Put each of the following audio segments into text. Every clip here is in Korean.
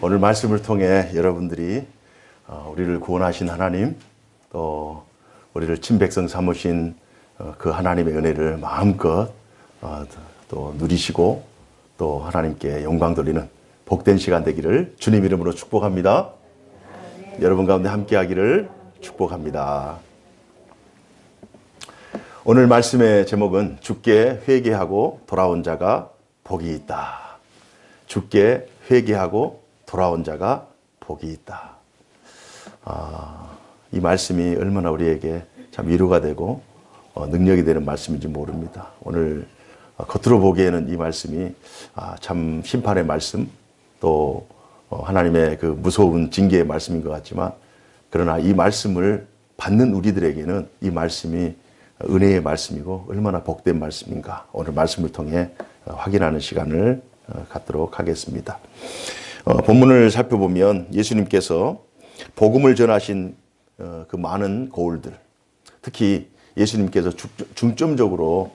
오늘 말씀을 통해 여러분들이 우리를 구원하신 하나님, 또 우리를 친백성 삼으신 그 하나님의 은혜를 마음껏 또 누리시고 또 하나님께 영광 돌리는 복된 시간 되기를 주님 이름으로 축복합니다. 여러분 가운데 함께 하기를 축복합니다. 오늘 말씀의 제목은 주께 회개하고 돌아온 자가 복이 있다. 주께 회개하고 돌아온 자가 복이 있다. 이 말씀이 얼마나 우리에게 참 위로가 되고 능력이 되는 말씀인지 모릅니다. 오늘 겉으로 보기에는 이 말씀이 참 심판의 말씀, 또 하나님의 그 무서운 징계의 말씀인 것 같지만, 그러나 이 말씀을 받는 우리들에게는 이 말씀이 은혜의 말씀이고 얼마나 복된 말씀인가, 오늘 말씀을 통해 확인하는 시간을 갖도록 하겠습니다. 본문을 살펴보면 예수님께서 복음을 전하신 그 많은 고을들, 특히 예수님께서 중점적으로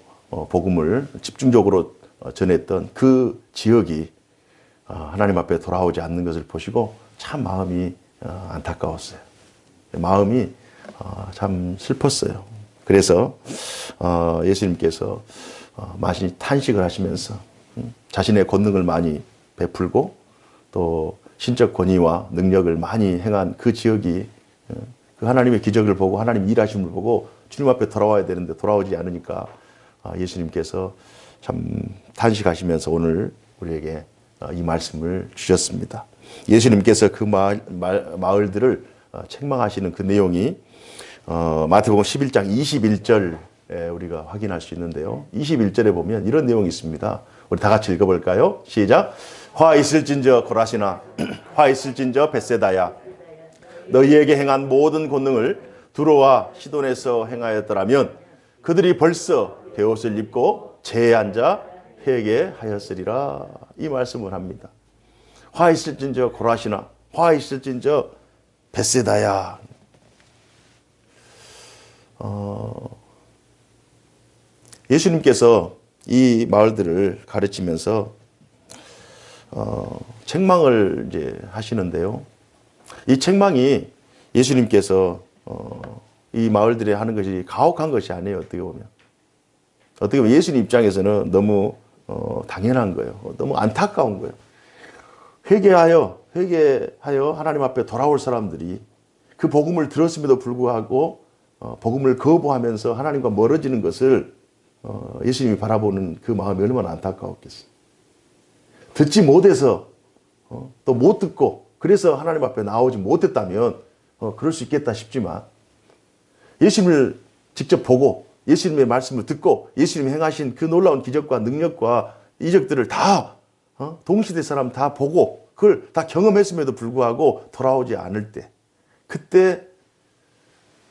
복음을 집중적으로 전했던 그 지역이 하나님 앞에 돌아오지 않는 것을 보시고 참 마음이 안타까웠어요. 마음이 참 슬펐어요. 그래서 예수님께서 많이 탄식을 하시면서 자신의 권능을 많이 베풀고 또 신적 권위와 능력을 많이 행한 그 지역이 그 하나님의 기적을 보고 하나님 일하심을 보고 주님 앞에 돌아와야 되는데 돌아오지 않으니까 예수님께서 참 탄식하시면서 오늘 우리에게 이 말씀을 주셨습니다. 예수님께서 그 마을들을 책망하시는 그 내용이 마태복음 11장 21절에 우리가 확인할 수 있는데요. 21절에 보면 이런 내용이 있습니다. 우리 다 같이 읽어볼까요? 시작. 화 있을진저 고라시나, 화 있을진저 벳세다야, 너희에게 행한 모든 권능을 두로와 시돈에서 행하였더라면 그들이 벌써 베옷을 입고 재에 앉아 회개하였으리라. 이 말씀을 합니다. 화 있을진저 고라시나, 화 있을진저 벳세다야. 예수님께서 이 마을들을 가르치면서 책망을 이제 하시는데요. 이 책망이 예수님께서 이 마을들에 하는 것이 가혹한 것이 아니에요. 어떻게 보면 예수님 입장에서는 너무 당연한 거예요. 너무 안타까운 거예요. 회개하여 하나님 앞에 돌아올 사람들이 그 복음을 들었음에도 불구하고 복음을 거부하면서 하나님과 멀어지는 것을 예수님이 바라보는 그 마음이 얼마나 안타까웠겠어요. 듣지 못해서 또 못 듣고 그래서 하나님 앞에 나오지 못했다면 그럴 수 있겠다 싶지만, 예수님을 직접 보고 예수님의 말씀을 듣고 예수님이 행하신 그 놀라운 기적과 능력과 이적들을 다 동시대 사람 다 보고 그걸 다 경험했음에도 불구하고 돌아오지 않을 때, 그때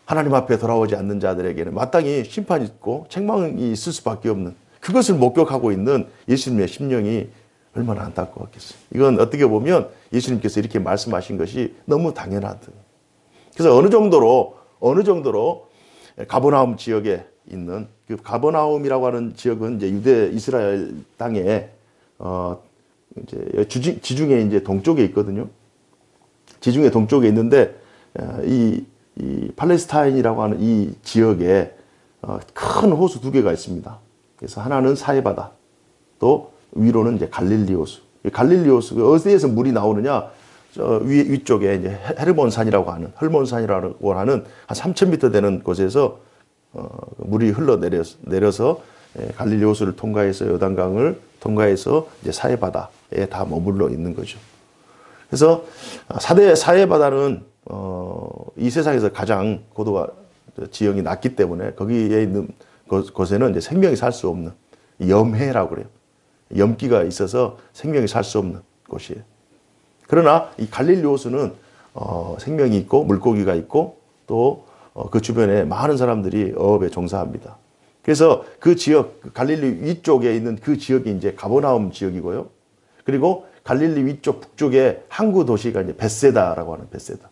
하나님 앞에 돌아오지 않는 자들에게는 마땅히 심판이 있고 책망이 있을 수밖에 없는, 그것을 목격하고 있는 예수님의 심령이 얼마나 안타까웠겠어요. 이건 어떻게 보면 예수님께서 이렇게 말씀하신 것이 너무 당연하다. 그래서 어느 정도로 가버나움 지역에 있는, 그 가버나움이라고 하는 지역은 이제 유대 이스라엘 땅에 이제 지중해 이제 동쪽에 있거든요. 지중해 동쪽에 있는데 이 팔레스타인이라고 하는 이 지역에 큰 호수 두 개가 있습니다. 그래서 하나는 사해바다, 또 위로는 이제 갈릴리 호수. 갈릴리 호수 어디에서 물이 나오느냐? 저 위쪽에 이제 헐몬산이라고 하는 한 3,000m 되는 곳에서 물이 흘러내려서 갈릴리 호수를 통과해서 요단강을 통과해서 이제 사해바다에 다 머물러 있는 거죠. 그래서 사해바다는 이 세상에서 가장 고도가 지형이 낮기 때문에 거기에 있는 곳에는 이제 생명이 살 수 없는 염해라고 그래요. 염기가 있어서 생명이 살 수 없는 곳이에요. 그러나 이 갈릴리 호수는 생명이 있고 물고기가 있고 또 그 주변에 많은 사람들이 어업에 종사합니다. 그래서 그 지역, 갈릴리 위쪽에 있는 그 지역이 이제 가버나움 지역이고요. 그리고 갈릴리 위쪽 북쪽에 항구 도시가 이제 벳세다라고 하는 벳세다.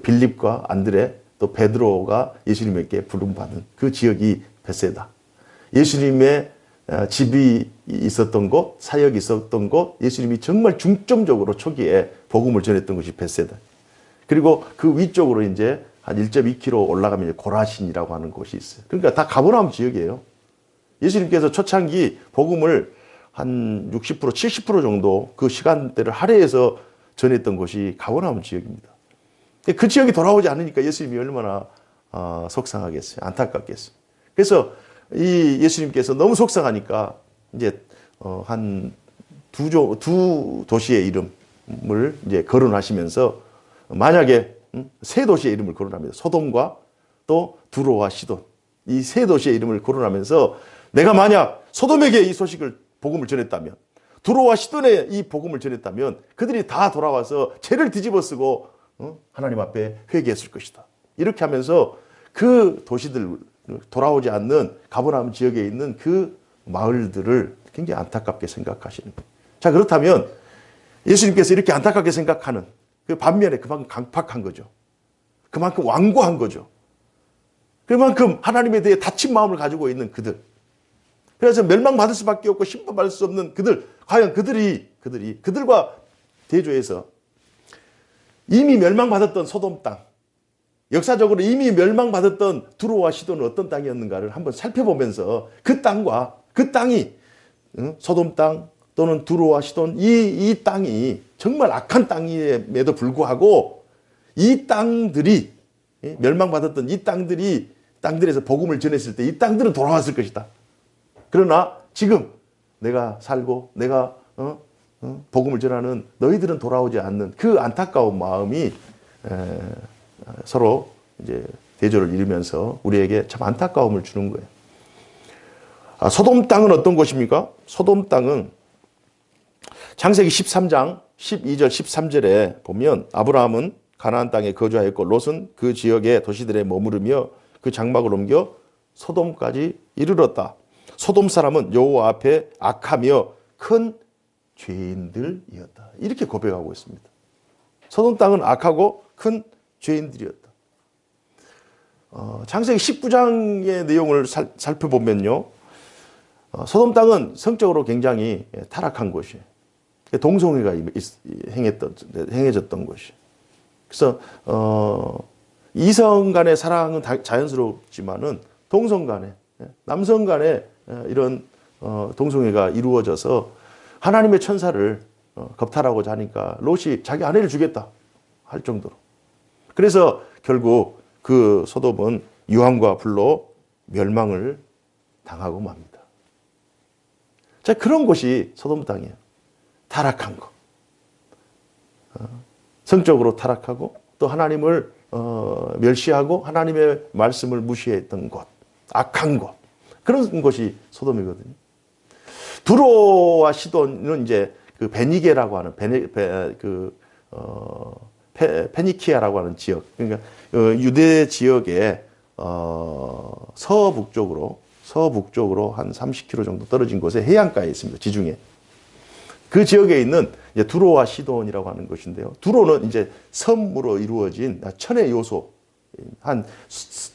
빌립과 안드레 또 베드로가 예수님에게 부름받은 그 지역이 벳세다. 예수님의 집이 있었던 곳, 사역이 있었던 곳, 예수님이 정말 중점적으로 초기에 복음을 전했던 곳이 벳세다. 그리고 그 위쪽으로 이제 한 1.2km 올라가면 고라신이라고 하는 곳이 있어요. 그러니까 다 가버나움 지역이에요. 예수님께서 초창기 복음을 한 60%, 70% 정도 그 시간대를 할애해서 전했던 곳이 가버나움 지역입니다. 그 지역이 돌아오지 않으니까 예수님이 얼마나 속상하겠어요. 안타깝겠어요. 그래서 이 예수님께서 너무 속상하니까 이제 한 두 도시의 이름을 이제 거론하시면서 만약에 세 도시의 이름을 거론합니다. 소돔과 또 두로와 시돈. 이 세 도시의 이름을 거론하면서 내가 만약 소돔에게 이 소식을 복음을 전했다면, 두로와 시돈에 이 복음을 전했다면 그들이 다 돌아와서 죄를 뒤집어쓰고 하나님 앞에 회개했을 것이다. 이렇게 하면서 그 도시들, 돌아오지 않는 가버나움 지역에 있는 그 마을들을 굉장히 안타깝게 생각하시는 거예요. 자, 그렇다면 예수님께서 이렇게 안타깝게 생각하는 그 반면에 그만큼 강팍한 거죠. 그만큼 완고한 거죠. 그만큼 하나님에 대해 닫힌 마음을 가지고 있는 그들. 그래서 멸망받을 수밖에 없고 심판받을 수 없는 그들. 과연 그들과 대조해서 이미 멸망받았던 소돔 땅, 역사적으로 이미 멸망받았던 두로와 시돈은 어떤 땅이었는가를 한번 살펴보면서 그 땅과 그 땅이 소돔 땅 또는 두로와 시돈 이 땅이 정말 악한 땅임에도 불구하고 이 땅들이 멸망받았던 이 땅들에서 복음을 전했을 때 이 땅들은 돌아왔을 것이다. 그러나 지금 내가 살고 내가 복음을 전하는 너희들은 돌아오지 않는 그 안타까운 마음이 서로 이제 대조를 이루면서 우리에게 참 안타까움을 주는 거예요. 소돔 땅은 어떤 곳입니까? 소돔 땅은 창세기 13장 12절 13절에 보면 아브라함은 가나안 땅에 거주하였고 롯은 그 지역의 도시들에 머무르며 그 장막을 옮겨 소돔까지 이르렀다. 소돔 사람은 여호와 앞에 악하며 큰 죄인들이었다. 이렇게 고백하고 있습니다. 소돔 땅은 악하고 큰 죄인들이었다. 창세기 19장의 내용을 살펴보면요. 소돔 땅은 성적으로 굉장히 타락한 곳이에요. 동성애가 행해졌던 곳이에요. 그래서 이성 간의 사랑은 자연스럽지만은 동성 간에, 남성 간에 이런 동성애가 이루어져서 하나님의 천사를 겁탈하고자 하니까 롯이 자기 아내를 주겠다 할 정도로. 그래서 결국 그 소돔은 유황과 불로 멸망을 당하고 맙니다. 자, 그런 곳이 소돔 땅이에요. 타락한 것. 성적으로 타락하고 또 하나님을 멸시하고 하나님의 말씀을 무시했던 곳. 악한 곳. 그런 곳이 소돔이거든요. 두로와 시돈은 이제 그 베니게라고 하는 페니키아라고 하는 지역. 그러니까 유대 지역의 서북쪽으로 한 30km 정도 떨어진 곳에 해안가에 있습니다. 지중해. 그 지역에 있는 이제 두로와 시돈이라고 하는 것인데요. 두로는 이제 섬으로 이루어진 천의 요소.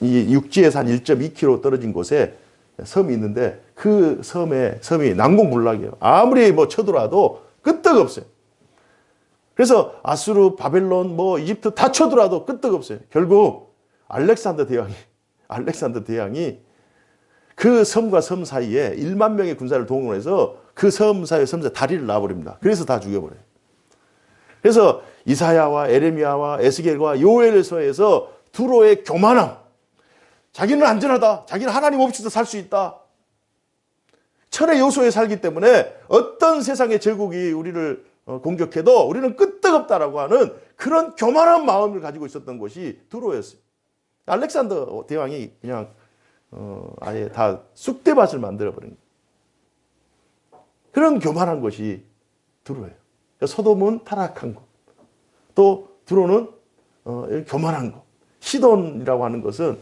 이 육지에서 한 1.2km 떨어진 곳에 섬이 있는데 그 섬이 난공불락이에요. 아무리 쳐들어와도 끄떡없어요. 그래서 아수르, 바벨론, 이집트 다 쳐들어와도 끄떡없어요. 결국 알렉산더 대왕이 그 섬과 섬 사이에 1만 명의 군사를 동원해서 그 섬 사이에 다리를 놔버립니다. 그래서 다 죽여버려요. 그래서 이사야와 에레미야와 에스겔과 요엘서에서 두로의 교만함, 자기는 안전하다, 자기는 하나님 없이도 살 수 있다, 천의 요소에 살기 때문에 어떤 세상의 제국이 우리를 공격해도 우리는 끄떡없다라고 하는 그런 교만한 마음을 가지고 있었던 곳이 두로였어요. 알렉산더 대왕이 그냥 아예 다 쑥대밭을 만들어버린 거예요. 그런 교만한 것이 두로예요. 소돔은 타락한 것, 또 두로는 교만한 것. 시돈이라고 하는 것은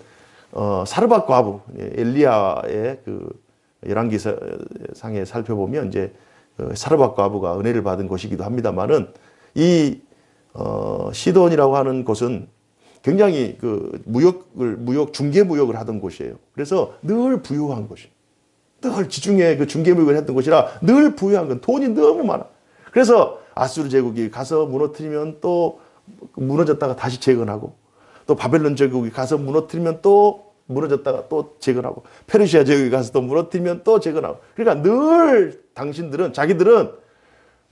사르밧 과부, 엘리야의 그 열왕기상에 살펴보면 이제 사르밧 과부가 은혜를 받은 곳이기도 합니다만은 이 시돈이라고 하는 곳은 굉장히 그 무역 중개 무역을 하던 곳이에요. 그래서 늘 부유한 곳이에요. 늘 지중해 그 중개무역을 했던 곳이라 늘 부유한 건 돈이 너무 많아. 그래서 아수르 제국이 가서 무너뜨리면 또 무너졌다가 다시 재건하고, 또 바벨론 제국이 가서 무너뜨리면 또 무너졌다가 또 재건하고, 페르시아 제국이 가서 또 무너뜨리면 또 재건하고. 그러니까 늘 자기들은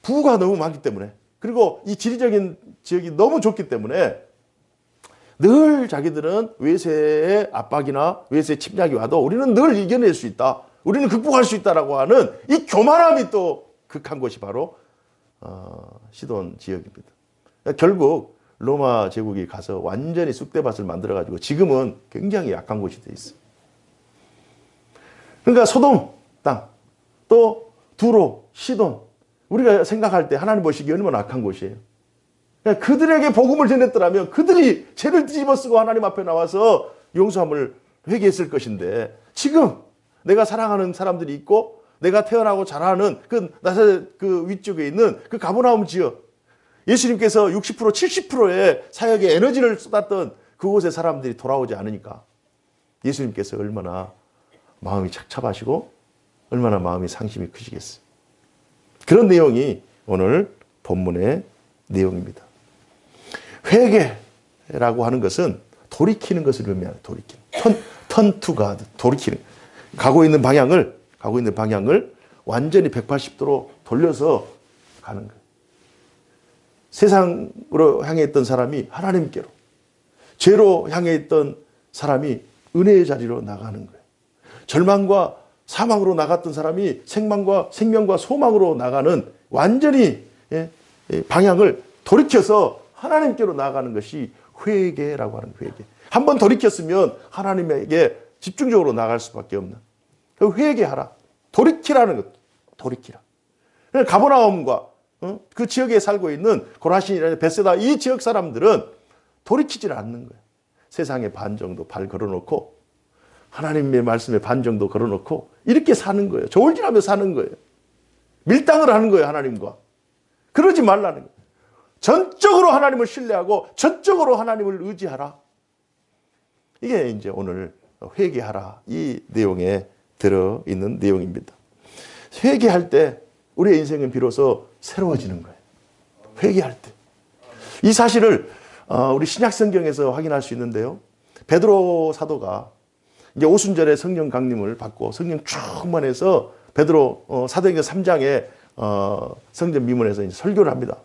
부가 너무 많기 때문에, 그리고 이 지리적인 지역이 너무 좋기 때문에 늘 자기들은 외세의 압박이나 외세의 침략이 와도 우리는 늘 이겨낼 수 있다, 우리는 극복할 수 있다라고 하는 이 교만함이 또 극한 곳이 바로 시돈 지역입니다. 결국 로마 제국이 가서 완전히 쑥대밭을 만들어가지고 지금은 굉장히 약한 곳이 돼 있어요. 그러니까 소돔 땅, 또 두로, 시돈, 우리가 생각할 때 하나님 보시기에 얼마나 악한 곳이에요. 그러니까 그들에게 복음을 전했더라면 그들이 죄를 뒤집어쓰고 하나님 앞에 나와서 용서함을 회개했을 것인데, 지금 내가 사랑하는 사람들이 있고 내가 태어나고 자라는 그 나사렛 그 위쪽에 있는 그 가버나움 지역, 예수님께서 60% 70%의 사역에 에너지를 쏟았던 그곳의 사람들이 돌아오지 않으니까 예수님께서 얼마나 마음이 착잡하시고 얼마나 마음이 상심이 크시겠어요. 그런 내용이 오늘 본문의 내용입니다. 회개라고 하는 것은 돌이키는 것을 의미하는, 돌이키는, turn to God, 돌이키는, 가고 있는 방향을 완전히 180도로 돌려서 가는 거예요. 세상으로 향해 있던 사람이 하나님께로, 죄로 향해 있던 사람이 은혜의 자리로 나가는 거예요. 절망과 사망으로 나갔던 사람이 생명과 소망으로 나가는, 완전히 방향을 돌이켜서 하나님께로 나아가는 것이 회개라고 하는 거예요. 회개. 한번 돌이켰으면 하나님에게 집중적으로 나갈 수밖에 없는. 회개하라. 돌이키라는 것. 돌이키라. 가버나움과 그 지역에 살고 있는 고라신이라는 베세다 이 지역 사람들은 돌이키질 않는 거예요. 세상에 반 정도 발 걸어놓고 하나님의 말씀에 반 정도 걸어놓고 이렇게 사는 거예요. 저울질하며 사는 거예요. 밀당을 하는 거예요, 하나님과. 그러지 말라는 거예요. 전적으로 하나님을 신뢰하고 전적으로 하나님을 의지하라. 이게 이제 오늘 회개하라 이 내용에 들어있는 내용입니다. 회개할 때 우리의 인생은 비로소 새로워지는 거예요. 회개할 때. 이 사실을 우리 신약 성경에서 확인할 수 있는데요. 베드로 사도가 이제 오순절에 성령 강림을 받고 성령 충만해서 베드로 사도행전 3장에 성전 미문에서 이제 설교를 합니다.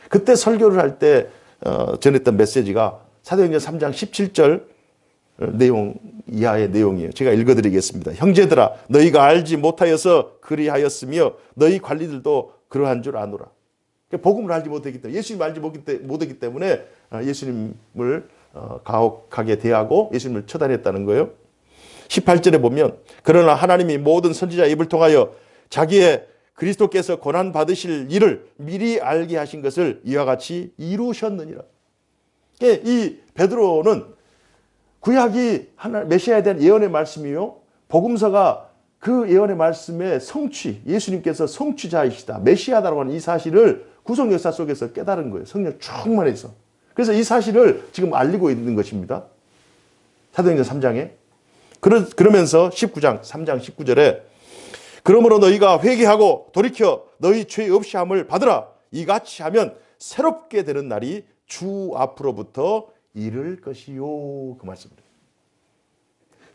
그때 설교를 할 때 전했던 메시지가 사도행전 3장 17절 내용 이하의 내용이에요. 제가 읽어드리겠습니다. 형제들아, 너희가 알지 못하여서 그리하였으며 너희 관리들도 그러한 줄 아노라. 복음을 알지 못했기 때문에, 예수님을 알지 못했기 때문에 예수님을 가혹하게 대하고 예수님을 처단했다는 거예요. 18절에 보면 그러나 하나님이 모든 선지자의 입을 통하여 자기의 그리스도께서 고난 받으실 일을 미리 알게 하신 것을 이와 같이 이루셨느니라. 이 베드로는 구약이 메시아에 대한 예언의 말씀이요, 복음서가 그 예언의 말씀의 성취, 예수님께서 성취자이시다, 메시아다라고 하는 이 사실을 구속 역사 속에서 깨달은 거예요. 성령 충만해서. 그래서 이 사실을 지금 알리고 있는 것입니다. 사도행전 3장에. 그러면서 19장 3장 19절에 그러므로 너희가 회개하고 돌이켜 너희 죄 없이 함을 받으라. 이같이 하면 새롭게 되는 날이 주 앞으로부터 이를 것이요. 그 말씀입니다.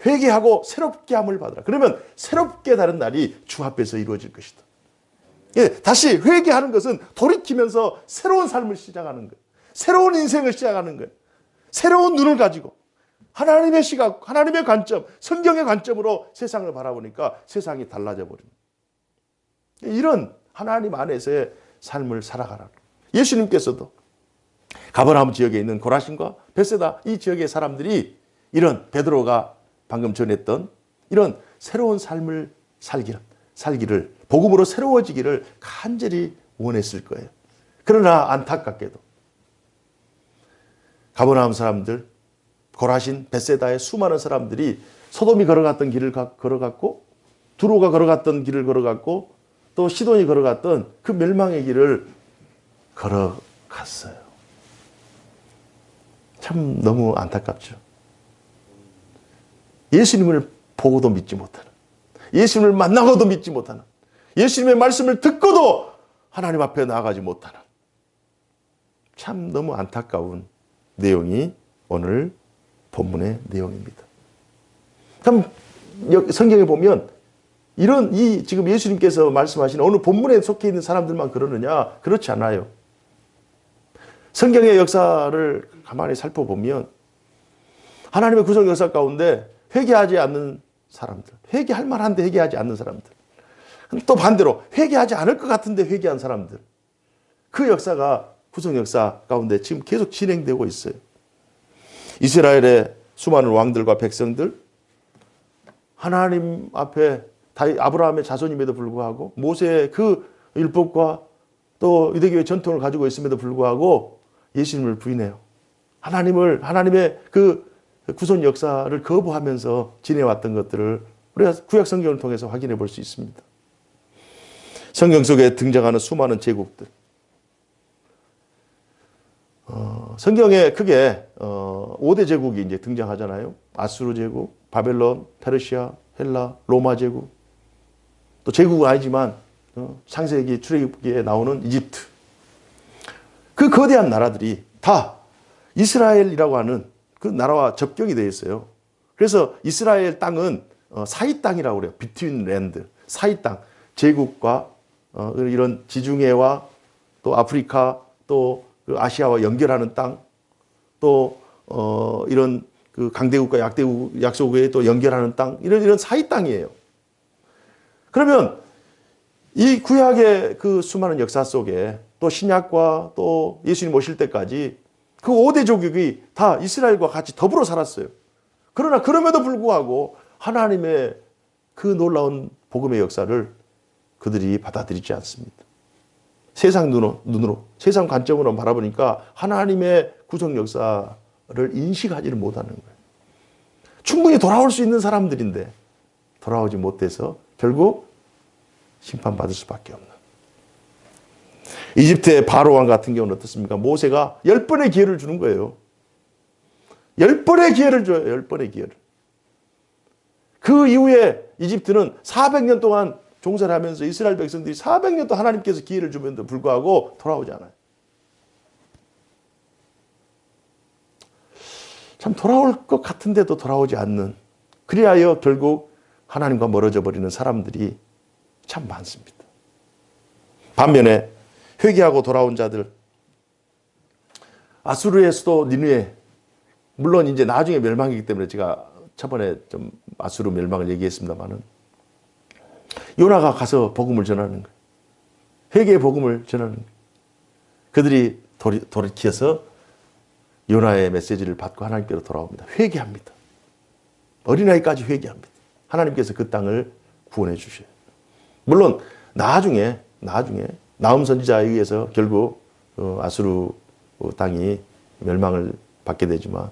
회개하고 새롭게 함을 받으라. 그러면 새롭게 다른 날이 주 앞에서 이루어질 것이다. 예, 다시 회개하는 것은 돌이키면서 새로운 삶을 시작하는 거예요. 새로운 인생을 시작하는 거예요. 새로운 눈을 가지고 하나님의 시각, 하나님의 관점, 성경의 관점으로 세상을 바라보니까 세상이 달라져 버립니다. 이런 하나님 안에서의 삶을 살아가라. 예수님께서도 가버나움 지역에 있는 고라신과 베세다 이 지역의 사람들이 이런 베드로가 방금 전했던 이런 새로운 삶을 살기를 복음으로 새로워지기를 간절히 원했을 거예요. 그러나 안타깝게도 가버나움 사람들, 고라신, 베세다의 수많은 사람들이 소돔이 걸어갔던 길을 걸어갔고 두로가 걸어갔던 길을 걸어갔고 또 시돈이 걸어갔던 그 멸망의 길을 걸어갔어요. 참 너무 안타깝죠. 예수님을 보고도 믿지 못하는, 예수님을 만나고도 믿지 못하는, 예수님의 말씀을 듣고도 하나님 앞에 나아가지 못하는, 참 너무 안타까운 내용이 오늘 본문의 내용입니다. 참 성경에 보면 이런 지금 예수님께서 말씀하시는 오늘 본문에 속해 있는 사람들만 그러느냐? 그렇지 않아요. 성경의 역사를 가만히 살펴보면 하나님의 구속 역사 가운데 회개하지 않는 사람들, 회개할 만한데 회개하지 않는 사람들, 또 반대로 회개하지 않을 것 같은데 회개한 사람들, 그 역사가 구속 역사 가운데 지금 계속 진행되고 있어요. 이스라엘의 수많은 왕들과 백성들, 하나님 앞에 아브라함의 자손임에도 불구하고 모세의 그 율법과 또 유대교의 전통을 가지고 있음에도 불구하고 예수님을 부인해요. 하나님의 그 구속 역사를 거부하면서 지내왔던 것들을 우리가 구약 성경을 통해서 확인해 볼 수 있습니다. 성경 속에 등장하는 수많은 제국들, 성경에 크게 5대 제국이 이제 등장하잖아요. 아수르 제국, 바벨론, 페르시아, 헬라, 로마 제국, 또 제국은 아니지만 창세기 출애굽기에 나오는 이집트, 그 거대한 나라들이 다 이스라엘이라고 하는 그 나라와 접경이 되어 있어요. 그래서 이스라엘 땅은 사이 땅이라고 그래요. 비트윈 랜드, 사이 땅, 제국과 이런 지중해와 또 아프리카, 또 그 아시아와 연결하는 땅, 또 이런 그 강대국과 약소국에 또 연결하는 땅, 이런 사이 땅이에요. 그러면 이 구약의 그 수많은 역사 속에 또 신약과 또 예수님 오실 때까지 그 5대 조국이 다 이스라엘과 같이 더불어 살았어요. 그러나 그럼에도 불구하고 하나님의 그 놀라운 복음의 역사를 그들이 받아들이지 않습니다. 세상 눈으로, 세상 관점으로 바라보니까 하나님의 구속 역사를 인식하지를 못하는 거예요. 충분히 돌아올 수 있는 사람들인데 돌아오지 못해서 결국 심판받을 수밖에 없는. 이집트의 바로왕 같은 경우는 어떻습니까? 모세가 10번의 기회를 주는 거예요. 10번의 기회를 줘요. 10번의 기회를. 그 이후에 이집트는 400년 동안 종살이 하면서 이스라엘 백성들이 400년 동안 하나님께서 기회를 주면도 불구하고 돌아오지 않아요. 참 돌아올 것 같은데도 돌아오지 않는, 그리하여 결국 하나님과 멀어져 버리는 사람들이 참 많습니다. 반면에 회개하고 돌아온 자들, 아수르의 수도 니느웨, 물론 이제 나중에 멸망이기 때문에 제가 저번에 좀 아수르 멸망을 얘기했습니다만은 요나가 가서 복음을 전하는 거예요. 회개의 복음을 전하는 거예요. 그들이 돌이켜서 요나의 메시지를 받고 하나님께로 돌아옵니다. 회개합니다. 어린아이까지 회개합니다. 하나님께서 그 땅을 구원해 주셔요. 물론 나중에 나훔 선지자에 의해서 결국 아수르 땅이 멸망을 받게 되지만,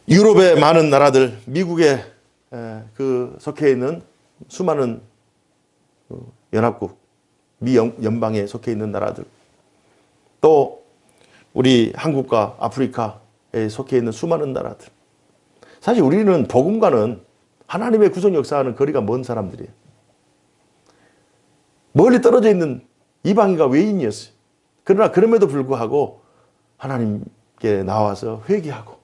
유럽의 많은 나라들, 미국에 그 속해 있는 수많은 연합국, 미 연방에 속해 있는 나라들, 또 우리 한국과 아프리카에 속해 있는 수많은 나라들, 사실 우리는 복음과는, 하나님의 구속 역사와는 거리가 먼 사람들이에요. 멀리 떨어져 있는 이방인과 외인이었어요. 그러나 그럼에도 불구하고 하나님께 나와서 회개하고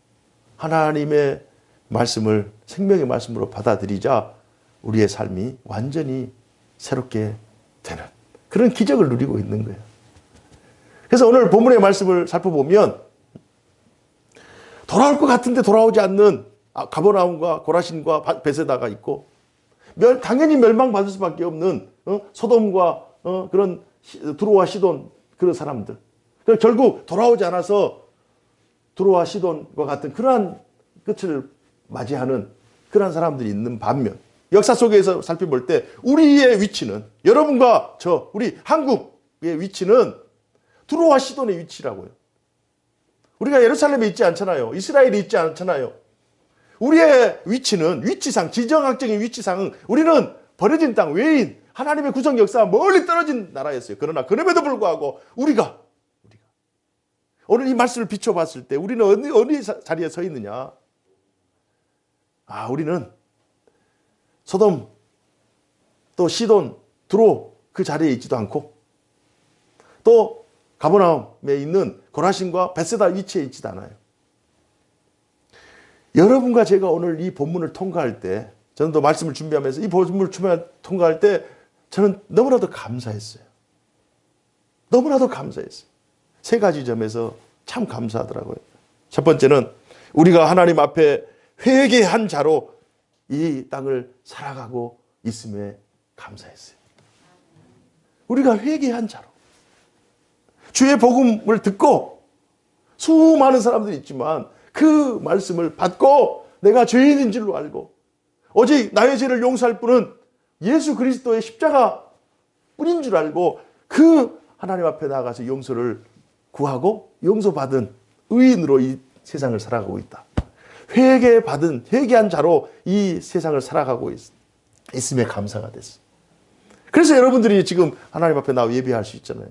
하나님의 말씀을 생명의 말씀으로 받아들이자 우리의 삶이 완전히 새롭게 되는 그런 기적을 누리고 있는 거예요. 그래서 오늘 본문의 말씀을 살펴보면 돌아올 것 같은데 돌아오지 않는 가버나움과 고라신과 베세다가 있고, 당연히 멸망받을 수밖에 없는 소돔과 그런 두로와 시돈, 그런 사람들. 결국 돌아오지 않아서 두로와 시돈과 같은 그러한 끝을 맞이하는 그러한 사람들이 있는 반면, 역사 속에서 살펴볼 때 우리의 위치는, 여러분과 우리 한국의 위치는 두로와 시돈의 위치라고요. 우리가 예루살렘에 있지 않잖아요. 이스라엘에 있지 않잖아요. 우리의 위치는, 위치상, 지정학적인 위치상은 우리는 버려진 땅, 외인, 하나님의 구속 역사와 멀리 떨어진 나라였어요. 그러나 그럼에도 불구하고 우리가 오늘 이 말씀을 비춰봤을 때 우리는 어느 자리에 서 있느냐? 우리는 소돔, 또 시돈, 두로 그 자리에 있지도 않고 또 가버나움에 있는 고라신과 벳세다 위치에 있지도 않아요. 여러분과 제가 오늘 이 본문을 통과할 때, 저는 또 말씀을 준비하면서 이 본문을 통과할 때 저는 너무나도 감사했어요. 너무나도 감사했어요. 세 가지 점에서 참 감사하더라고요. 첫 번째는 우리가 하나님 앞에 회개한 자로 이 땅을 살아가고 있음에 감사했어요. 우리가 회개한 자로. 주의 복음을 듣고 수많은 사람들이 있지만 그 말씀을 받고 내가 죄인인 줄로 알고 오직 나의 죄를 용서할 분은 예수 그리스도의 십자가 뿐인 줄 알고 그 하나님 앞에 나아가서 용서를 구하고 용서받은 의인으로 이 세상을 살아가고 있다. 회개한 자로 이 세상을 살아가고 있음에 감사가 됐어. 그래서 여러분들이 지금 하나님 앞에 나와 예배할 수 있잖아요.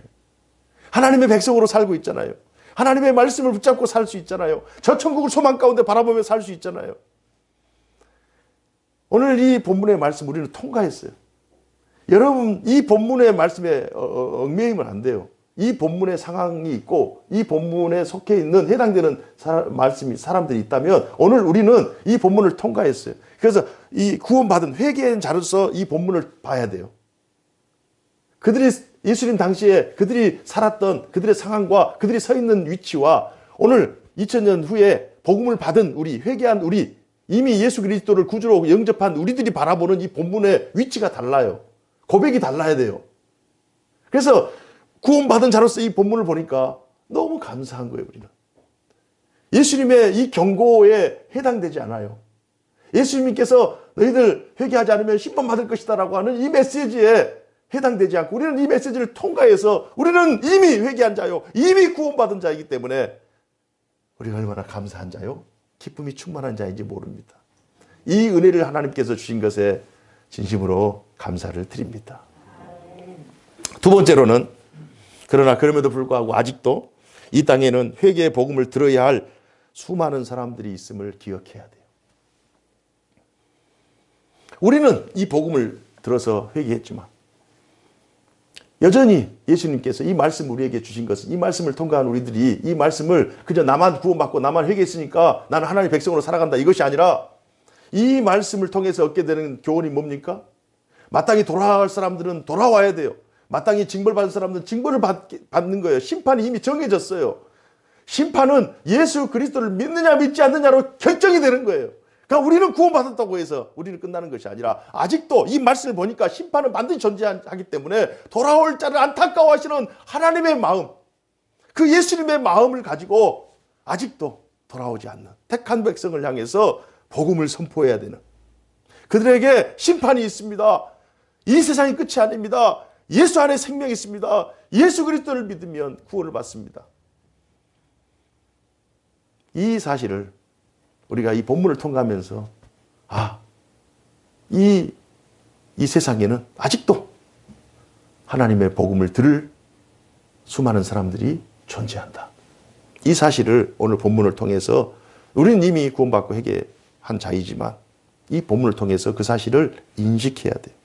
하나님의 백성으로 살고 있잖아요. 하나님의 말씀을 붙잡고 살 수 있잖아요. 저 천국을 소망 가운데 바라보며 살 수 있잖아요. 오늘 이 본문의 말씀 우리는 통과했어요. 여러분 이 본문의 말씀에 얽매이면 안 돼요. 이 본문의 상황이 있고 이 본문에 속해 있는 해당되는 사람들이 있다면 오늘 우리는 이 본문을 통과했어요. 그래서 이 구원받은 회개한 자로서 이 본문을 봐야 돼요. 그들이 예수님 당시에 그들이 살았던 그들의 상황과 그들이 서 있는 위치와 오늘 2000년 후에 복음을 받은 우리, 회개한 우리, 이미 예수 그리스도를 구주로 영접한 우리들이 바라보는 이 본문의 위치가 달라요. 고백이 달라야 돼요. 그래서 구원받은 자로서 이 본문을 보니까 너무 감사한 거예요, 우리는. 예수님의 이 경고에 해당되지 않아요. 예수님께서 너희들 회개하지 않으면 심판받을 것이다 라고 하는 이 메시지에 해당되지 않고 우리는 이 메시지를 통과해서 우리는 이미 회개한 자요, 이미 구원받은 자이기 때문에 우리가 얼마나 감사한 자요, 기쁨이 충만한 자인지 모릅니다. 이 은혜를 하나님께서 주신 것에 진심으로 감사를 드립니다. 두 번째로는 그러나 그럼에도 불구하고 아직도 이 땅에는 회개의 복음을 들어야 할 수많은 사람들이 있음을 기억해야 돼요. 우리는 이 복음을 들어서 회개했지만 여전히 예수님께서 이 말씀 우리에게 주신 것은 이 말씀을 통과한 우리들이 이 말씀을 그저 나만 구원받고 나만 회개했으니까 나는 하나님의 백성으로 살아간다 이것이 아니라 이 말씀을 통해서 얻게 되는 교훈이 뭡니까? 마땅히 돌아갈 사람들은 돌아와야 돼요. 마땅히 징벌받을 사람들은 징벌을 받는 거예요. 심판이 이미 정해졌어요. 심판은 예수 그리스도를 믿느냐 믿지 않느냐로 결정이 되는 거예요. 그러니까 우리는 구원받았다고 해서 우리는 끝나는 것이 아니라 아직도 이 말씀을 보니까 심판은 반드시 존재하기 때문에 돌아올 자를 안타까워하시는 하나님의 마음, 그 예수님의 마음을 가지고 아직도 돌아오지 않는 택한 백성을 향해서 복음을 선포해야 되는, 그들에게 심판이 있습니다. 이 세상이 끝이 아닙니다. 예수 안에 생명이 있습니다. 예수 그리스도를 믿으면 구원을 받습니다. 이 사실을 우리가 이 본문을 통과하면서 이 세상에는 아직도 하나님의 복음을 들을 수많은 사람들이 존재한다. 이 사실을 오늘 본문을 통해서 우리는 이미 구원받고 회개한 자이지만 이 본문을 통해서 그 사실을 인식해야 돼요.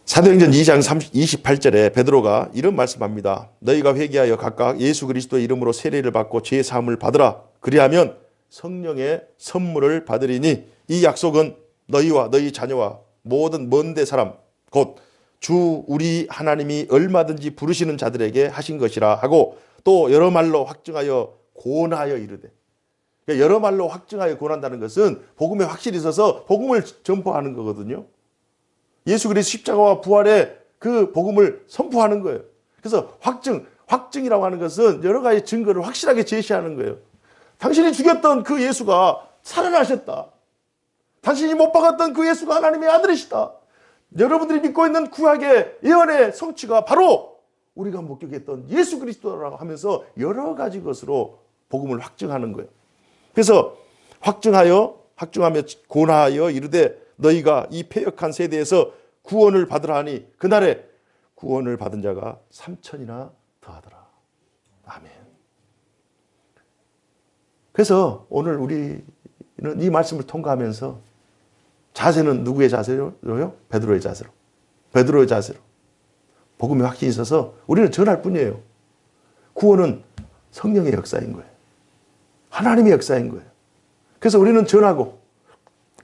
사도행전 2장 28절에 베드로가 이런 말씀합니다. 너희가 회개하여 각각 예수 그리스도의 이름으로 세례를 받고 죄 사함을 받으라. 그리하면 성령의 선물을 받으리니 이 약속은 너희와 너희 자녀와 모든 먼데 사람 곧 주 우리 하나님이 얼마든지 부르시는 자들에게 하신 것이라 하고 또 여러 말로 확증하여 고언하여 이르되. 그러니까 여러 말로 확증하여 고언한다는 것은 복음에 확실히 있어서 복음을 전파하는 거거든요. 예수 그리스도 십자가와 부활의 그 복음을 선포하는 거예요. 그래서 확증이라고 하는 것은 여러 가지 증거를 확실하게 제시하는 거예요. 당신이 죽였던 그 예수가 살아나셨다. 당신이 못 박았던 그 예수가 하나님의 아들이시다. 여러분들이 믿고 있는 구약의 예언의 성취가 바로 우리가 목격했던 예수 그리스도라고 하면서 여러 가지 것으로 복음을 확증하는 거예요. 그래서 확증하며 고나하여 이르되 너희가 이 패역한 세대에서 구원을 받으라 하니 그날에 구원을 받은 자가 3천이나 더하더라. 아멘. 그래서 오늘 우리는 이 말씀을 통과하면서 자세는 누구의 자세로요? 베드로의 자세로. 베드로의 자세로. 복음의 확신이 있어서 우리는 전할 뿐이에요. 구원은 성령의 역사인 거예요. 하나님의 역사인 거예요. 그래서 우리는 전하고,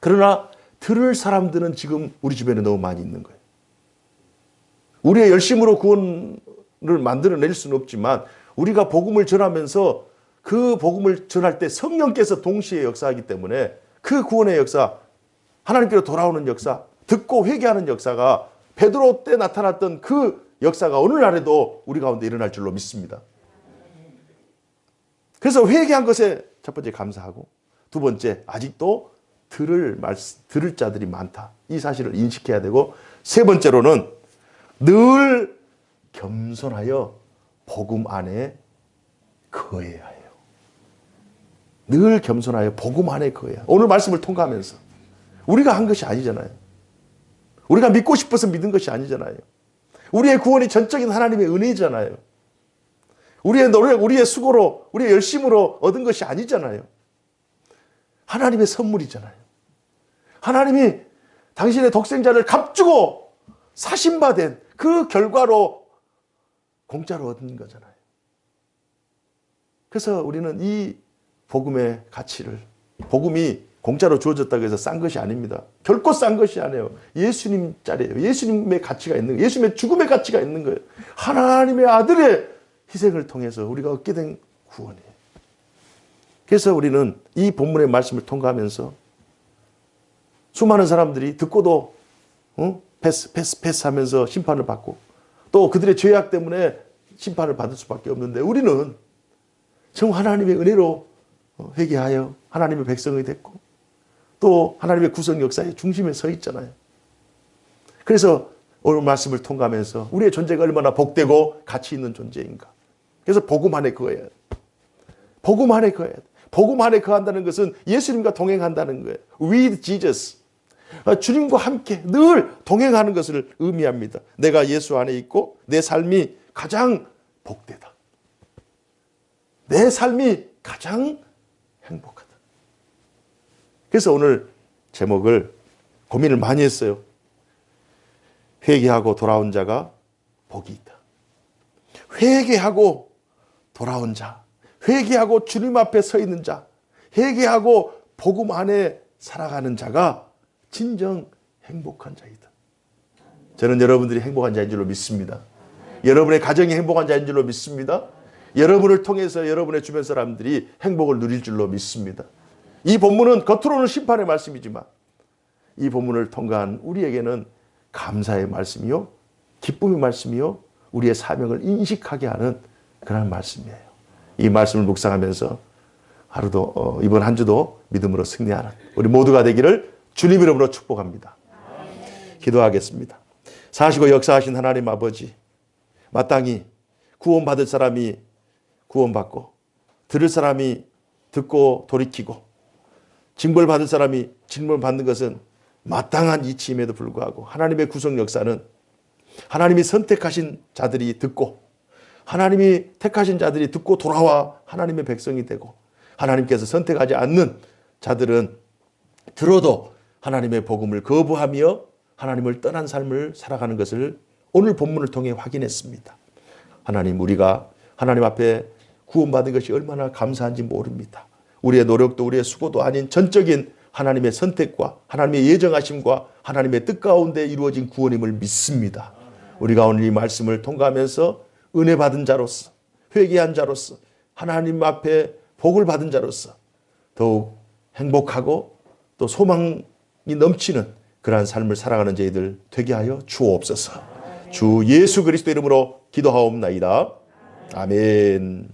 그러나 들을 사람들은 지금 우리 주변에 너무 많이 있는 거예요. 우리의 열심으로 구원을 만들어낼 수는 없지만 우리가 복음을 전하면서 그 복음을 전할 때 성령께서 동시에 역사하기 때문에 그 구원의 역사, 하나님께로 돌아오는 역사, 듣고 회개하는 역사가 베드로 때 나타났던 그 역사가 오늘날에도 우리 가운데 일어날 줄로 믿습니다. 그래서 회개한 것에 첫 번째 감사하고, 두 번째 아직도 들을 자들이 많다. 이 사실을 인식해야 되고, 세 번째로는 늘 겸손하여 복음 안에 거해야 해요. 늘 겸손하여 복음 안에 거해야. 오늘 말씀을 통과하면서 우리가 한 것이 아니잖아요. 우리가 믿고 싶어서 믿은 것이 아니잖아요. 우리의 구원이 전적인 하나님의 은혜잖아요. 우리의 노력, 우리의 수고로, 우리의 열심으로 얻은 것이 아니잖아요. 하나님의 선물이잖아요. 하나님이 당신의 독생자를 값주고 사신받은 그 결과로 공짜로 얻은 거잖아요. 그래서 우리는 이 복음의 가치를, 복음이 공짜로 주어졌다고 해서 싼 것이 아닙니다. 결코 싼 것이 아니에요. 예수님 짤이에요. 예수님의 가치가 있는 거예요. 예수님의 죽음의 가치가 있는 거예요. 하나님의 아들의 희생을 통해서 우리가 얻게 된 구원이에요. 그래서 우리는 이 본문의 말씀을 통과하면서 수많은 사람들이 듣고도 패스하면서 심판을 받고, 또 그들의 죄악 때문에 심판을 받을 수밖에 없는데, 우리는 정말 하나님의 은혜로 회개하여 하나님의 백성이 됐고, 또 하나님의 구성 역사의 중심에 서 있잖아요. 그래서 오늘 말씀을 통과하면서 우리의 존재가 얼마나 복되고 가치 있는 존재인가. 그래서 복음 안에 거해야 돼. 복음 안에 거해야 돼. 복음 안에 거한다는 것은 예수님과 동행한다는 거예요. With Jesus. 주님과 함께 늘 동행하는 것을 의미합니다. 내가 예수 안에 있고 내 삶이 가장 복되다. 내 삶이 가장 행복하다. 그래서 오늘 제목을 고민을 많이 했어요. 회개하고 돌아온 자가 복이 있다. 회개하고 돌아온 자, 회개하고 주님 앞에 서 있는 자, 회개하고 복음 안에 살아가는 자가 진정 행복한 자이다. 저는 여러분들이 행복한 자인 줄로 믿습니다. 여러분의 가정이 행복한 자인 줄로 믿습니다. 여러분을 통해서 여러분의 주변 사람들이 행복을 누릴 줄로 믿습니다. 이 본문은 겉으로는 심판의 말씀이지만 이 본문을 통과한 우리에게는 감사의 말씀이요, 기쁨의 말씀이요, 우리의 사명을 인식하게 하는 그런 말씀이에요. 이 말씀을 묵상하면서 하루도 이번 한 주도 믿음으로 승리하는 우리 모두가 되기를 주님 이름으로 축복합니다. 기도하겠습니다. 사시고 역사하신 하나님 아버지, 마땅히 구원받을 사람이 구원받고, 들을 사람이 듣고 돌이키고, 징벌받을 사람이 징벌받는 것은 마땅한 이치임에도 불구하고 하나님의 구속 역사는 하나님이 선택하신 자들이 듣고, 하나님이 택하신 자들이 듣고 돌아와 하나님의 백성이 되고, 하나님께서 선택하지 않는 자들은 들어도 하나님의 복음을 거부하며 하나님을 떠난 삶을 살아가는 것을 오늘 본문을 통해 확인했습니다. 하나님, 우리가 하나님 앞에 구원받은 것이 얼마나 감사한지 모릅니다. 우리의 노력도 우리의 수고도 아닌 전적인 하나님의 선택과 하나님의 예정하심과 하나님의 뜻 가운데 이루어진 구원임을 믿습니다. 우리가 오늘 이 말씀을 통과하면서 은혜 받은 자로서, 회개한 자로서, 하나님 앞에 복을 받은 자로서 더욱 행복하고 또 소망이 넘치는 그러한 삶을 살아가는 저희들 되게 하여 주옵소서. 주 예수 그리스도 이름으로 기도하옵나이다. 아멘.